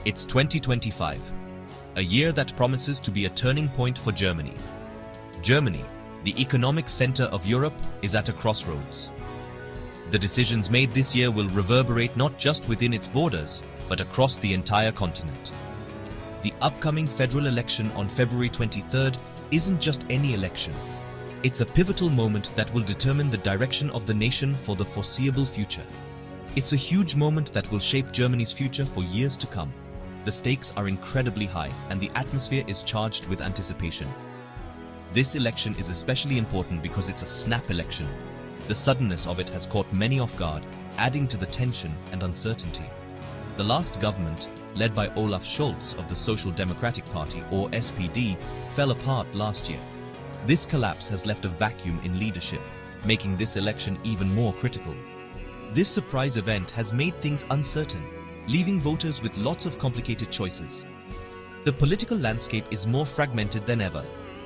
It's 2025, a year that promises to be a turning point for Germany. Germany, the economic center of Europe, is at a crossroads. The decisions made this year will reverberate not just within its borders, but across the entire continent. The upcoming federal election on February 23rd isn't just any election. It's a pivotal moment that will determine the direction of the nation for the foreseeable future. It's a huge moment that will shape Germany's future for years to come. The stakes are incredibly high, and the atmosphere is charged with anticipation. This election is especially important because it's a snap election. The suddenness of it has caught many off guard, adding to the tension and uncertainty. The last government, led by Olaf Scholz of the Social Democratic Party, or SPD, fell apart last year. This collapse has left a vacuum in leadership, making this election even more critical. This surprise event has made things uncertain, leaving voters with lots of complicated choices. The political landscape is more fragmented than ever,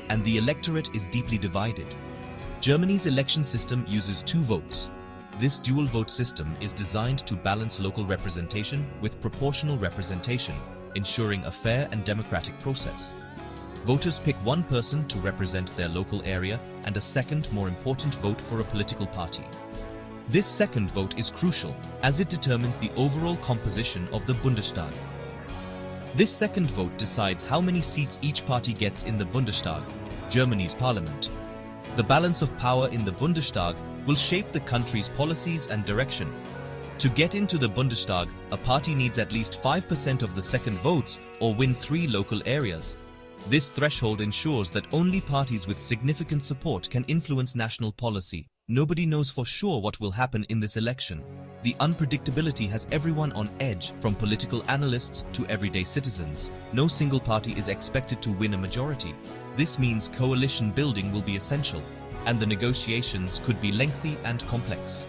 and the electorate is deeply divided. Germany's election system uses two votes. This dual vote system is designed to balance local representation with proportional representation, ensuring a fair and democratic process. Voters pick one person to represent their local area and a second, more important vote for a political party. This second vote is crucial as it determines the overall composition of the Bundestag. This second vote decides how many seats each party gets in the Bundestag, Germany's parliament. The balance of power in the Bundestag will shape the country's policies and direction. To get into the Bundestag, a party needs at least 5% of the second votes or win 3 local areas. This threshold ensures that only parties with significant support can influence national policy. Nobody knows for sure what will happen in this election. The unpredictability has everyone on edge, from political analysts to everyday citizens. No single party is expected to win a majority. This means coalition building will be essential, and the negotiations could be lengthy and complex.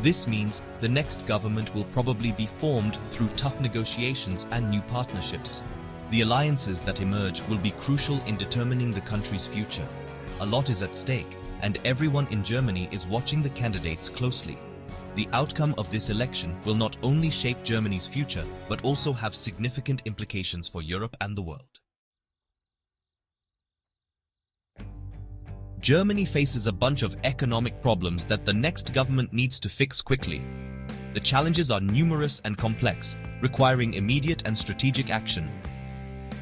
This means the next government will probably be formed through tough negotiations and new partnerships. The alliances that emerge will be crucial in determining the country's future. A lot is at stake, and everyone in Germany is watching the candidates closely. The outcome of this election will not only shape Germany's future, but also have significant implications for Europe and the world. Germany faces a bunch of economic problems that the next government needs to fix quickly. The challenges are numerous and complex, requiring immediate and strategic action.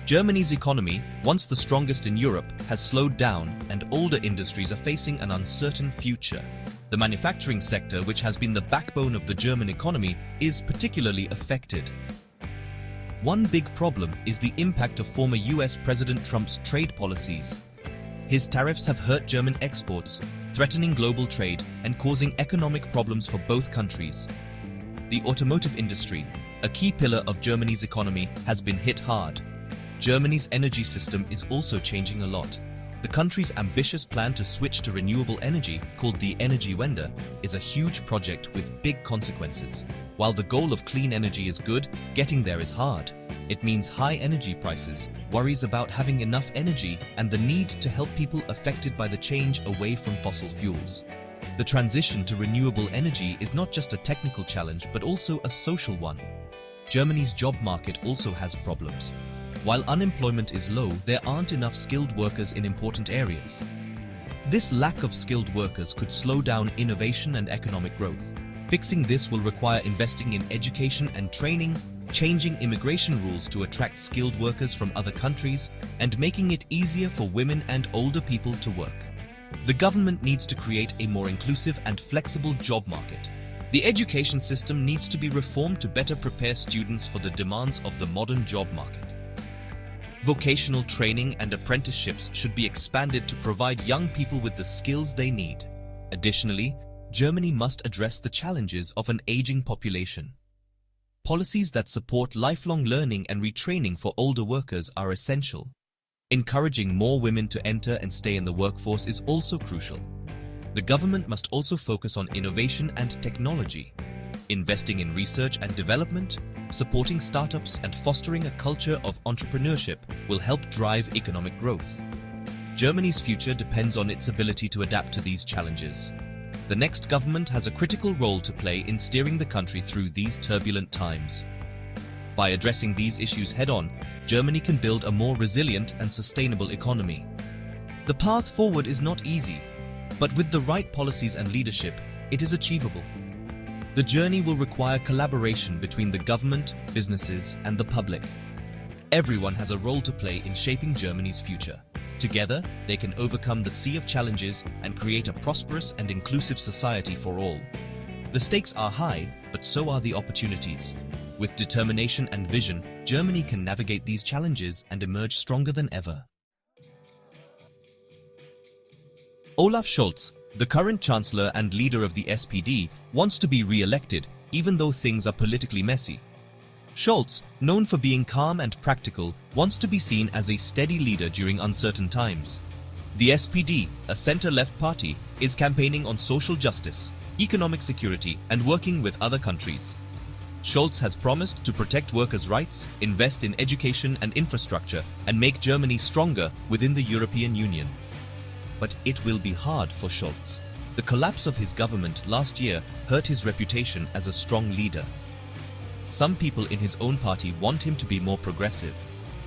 Germany's economy, once the strongest in Europe, has slowed down, and older industries are facing an uncertain future. The manufacturing sector, which has been the backbone of the German economy, is particularly affected. One big problem is the impact of former US President Trump's trade policies. His tariffs have hurt German exports, threatening global trade and causing economic problems for both countries. The automotive industry, a key pillar of Germany's economy, has been hit hard. Germany's energy system is also changing a lot. The country's ambitious plan to switch to renewable energy, called the Energiewende, is a huge project with big consequences. While the goal of clean energy is good, getting there is hard. It means high energy prices, worries about having enough energy, and the need to help people affected by the change away from fossil fuels. The transition to renewable energy is not just a technical challenge, but also a social one. Germany's job market also has problems. While unemployment is low, there aren't enough skilled workers in important areas. This lack of skilled workers could slow down innovation and economic growth. Fixing this will require investing in education and training, changing immigration rules to attract skilled workers from other countries, and making it easier for women and older people to work. The government needs to create a more inclusive and flexible job market. The education system needs to be reformed to better prepare students for the demands of the modern job market. Vocational training and apprenticeships should be expanded to provide young people with the skills they need. Additionally, Germany must address the challenges of an aging population. Policies that support lifelong learning and retraining for older workers are essential. Encouraging more women to enter and stay in the workforce is also crucial. The government must also focus on innovation and technology. Investing in research and development, supporting startups, and fostering a culture of entrepreneurship will help drive economic growth. Germany's future depends on its ability to adapt to these challenges. The next government has a critical role to play in steering the country through these turbulent times. By addressing these issues head-on, Germany can build a more resilient and sustainable economy. The path forward is not easy, but with the right policies and leadership, it is achievable. The journey will require collaboration between the government, businesses, and the public. Everyone has a role to play in shaping Germany's future. Together, they can overcome the sea of challenges and create a prosperous and inclusive society for all. The stakes are high, but so are the opportunities. With determination and vision, Germany can navigate these challenges and emerge stronger than ever. Olaf Scholz, the current Chancellor and leader of the SPD, wants to be re-elected, even though things are politically messy. Scholz, known for being calm and practical, wants to be seen as a steady leader during uncertain times. The SPD, a center-left party, is campaigning on social justice, economic security, and working with other countries. Scholz has promised to protect workers' rights, invest in education and infrastructure, and make Germany stronger within the European Union. But it will be hard for Scholz. The collapse of his government last year hurt his reputation as a strong leader. Some people in his own party want him to be more progressive.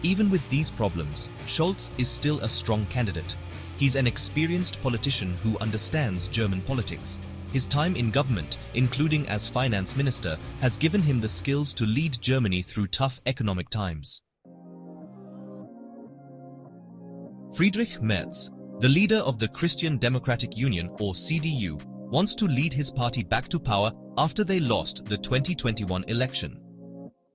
Even with these problems, Scholz is still a strong candidate. He's an experienced politician who understands German politics. His time in government, including as finance minister, has given him the skills to lead Germany through tough economic times. Friedrich Merz, the leader of the Christian Democratic Union, or CDU, wants to lead his party back to power after they lost the 2021 election.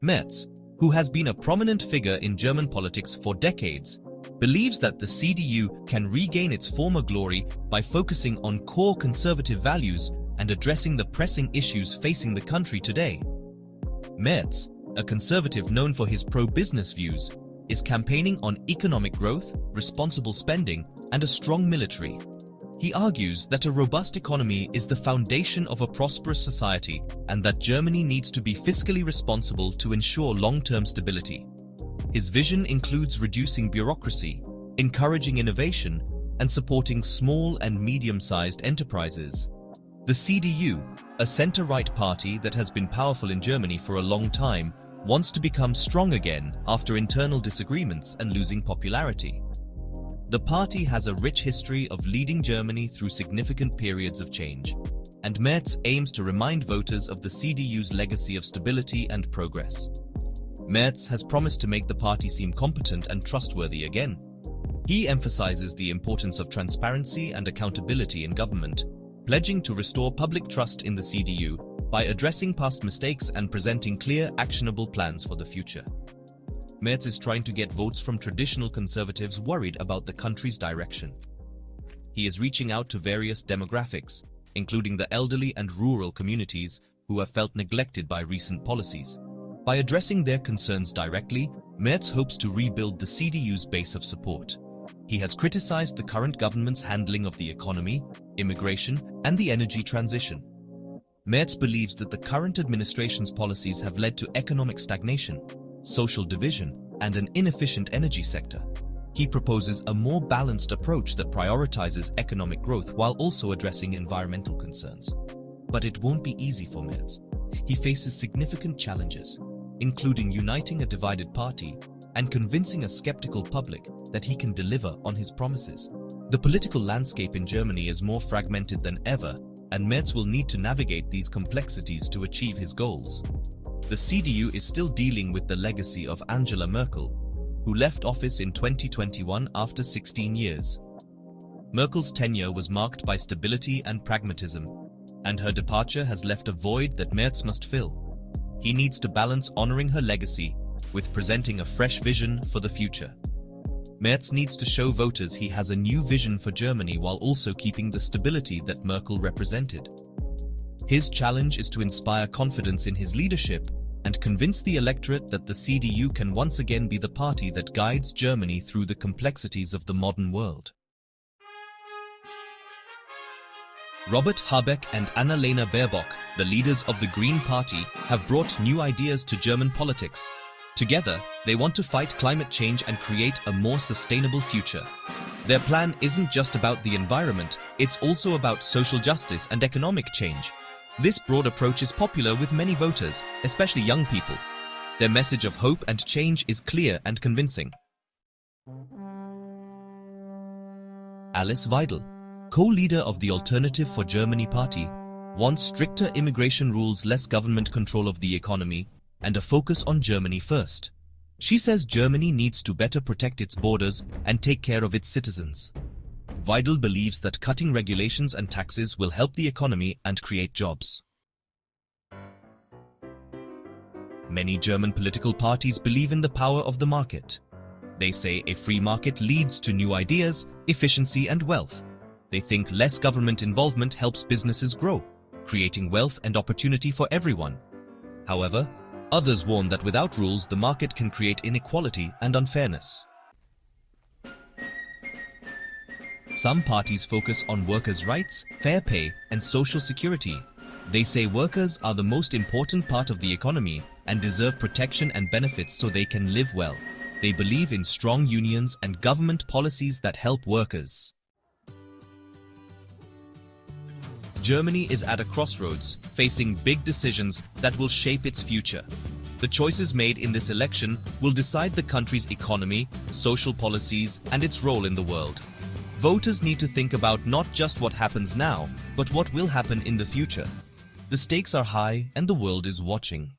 Merz, who has been a prominent figure in German politics for decades, believes that the CDU can regain its former glory by focusing on core conservative values and addressing the pressing issues facing the country today. Merz, a conservative known for his pro-business views, is campaigning on economic growth, responsible spending, and a strong military. He argues that a robust economy is the foundation of a prosperous society and that Germany needs to be fiscally responsible to ensure long-term stability. His vision includes reducing bureaucracy, encouraging innovation, and supporting small and medium-sized enterprises. The CDU, a center-right party that has been powerful in Germany for a long time, wants to become strong again after internal disagreements and losing popularity. The party has a rich history of leading Germany through significant periods of change, and Merz aims to remind voters of the CDU's legacy of stability and progress. Merz has promised to make the party seem competent and trustworthy again. He emphasizes the importance of transparency and accountability in government, pledging to restore public trust in the CDU by addressing past mistakes and presenting clear, actionable plans for the future. Merz is trying to get votes from traditional conservatives worried about the country's direction. He is reaching out to various demographics, including the elderly and rural communities who have felt neglected by recent policies. By addressing their concerns directly, Merz hopes to rebuild the CDU's base of support. He has criticized the current government's handling of the economy, immigration, and the energy transition. Merz believes that the current administration's policies have led to economic stagnation, social division, and an inefficient energy sector. He proposes a more balanced approach that prioritizes economic growth while also addressing environmental concerns. But it won't be easy for Merz. He faces significant challenges, including uniting a divided party and convincing a skeptical public that he can deliver on his promises. The political landscape in Germany is more fragmented than ever, and Merz will need to navigate these complexities to achieve his goals. The CDU is still dealing with the legacy of Angela Merkel, who left office in 2021 after 16 years. Merkel's tenure was marked by stability and pragmatism, and her departure has left a void that Merz must fill. He needs to balance honoring her legacy with presenting a fresh vision for the future. Merz needs to show voters he has a new vision for Germany while also keeping the stability that Merkel represented. His challenge is to inspire confidence in his leadership and convince the electorate that the CDU can once again be the party that guides Germany through the complexities of the modern world. Robert Habeck and Annalena Baerbock, the leaders of the Green Party, have brought new ideas to German politics. Together, they want to fight climate change and create a more sustainable future. Their plan isn't just about the environment, it's also about social justice and economic change. This broad approach is popular with many voters, especially young people. Their message of hope and change is clear and convincing. Alice Weidel, co-leader of the Alternative for Germany party, wants stricter immigration rules, less government control of the economy, and a focus on Germany first. She says Germany needs to better protect its borders and take care of its citizens. Weidel believes that cutting regulations and taxes will help the economy and create jobs. Many German political parties believe in the power of the market. They say a free market leads to new ideas, efficiency and wealth. They think less government involvement helps businesses grow, creating wealth and opportunity for everyone. However, others warn that without rules, the market can create inequality and unfairness. Some parties focus on workers' rights, fair pay, and social security. They say workers are the most important part of the economy and deserve protection and benefits so they can live well. They believe in strong unions and government policies that help workers. Germany is at a crossroads, facing big decisions that will shape its future. The choices made in this election will decide the country's economy, social policies, and its role in the world. Voters need to think about not just what happens now, but what will happen in the future. The stakes are high and the world is watching.